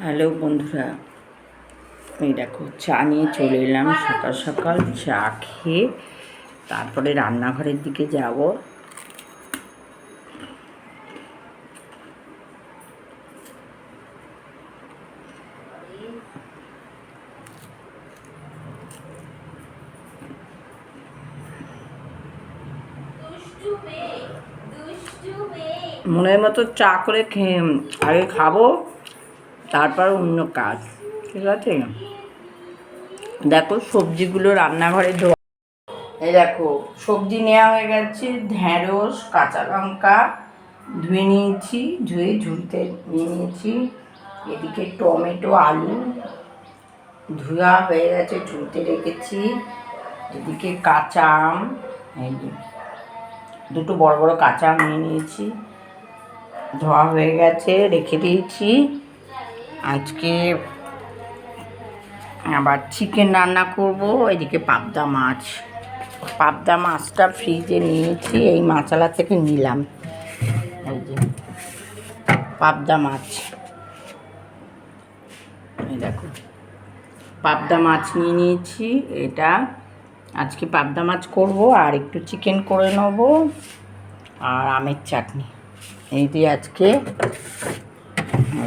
Hello বন্ধুরা, এই দেখো চা নিয়ে চলে এলাম। সকাল সকাল চা খেয়ে তারপরে রান্নাঘরের দিকে যাব। মনের মতো চা করে খেয়ে আগে খাবো, তারপর অন্য কাজ। ঠিক আছে, দেখো সবজিগুলো রান্নাঘরে ধোয়া। এই দেখো সবজি নেওয়া হয়ে গেছে। ঢেঁড়স, কাঁচা লঙ্কা ধুয়ে নিয়েছি, ধুয়ে ঝুড়িতে নিয়ে নিয়েছি। এদিকে টমেটো, আলু ধোয়া হয়ে গেছে, ঝুড়িতে রেখেছি। এদিকে কাঁচা আম, এই দুটো বড় বড় কাঁচা আম নিয়ে নিয়েছি, ধোয়া হয়ে গেছে, রেখে দিয়েছি। আজকে আবার চিকেন রান্না করব। এদিকে পাবদা মাছটা ফ্রিজে নিয়েছি, এই মাছালা থেকে নিলাম। এই যে পাবদা মাছ, এই দেখো পাবদা মাছ নিয়ে নিয়েছি। এটা আজকে পাবদা মাছ করব, আর একটু চিকেন করে নেব, আর আমের চাটনি। এই দিয়ে আজকে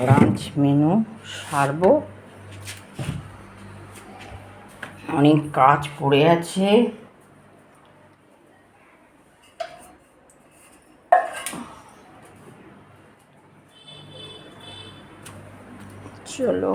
লাঞ্চ মেনু সারবো। অনেক কাজ পড়ে আছে। চলো।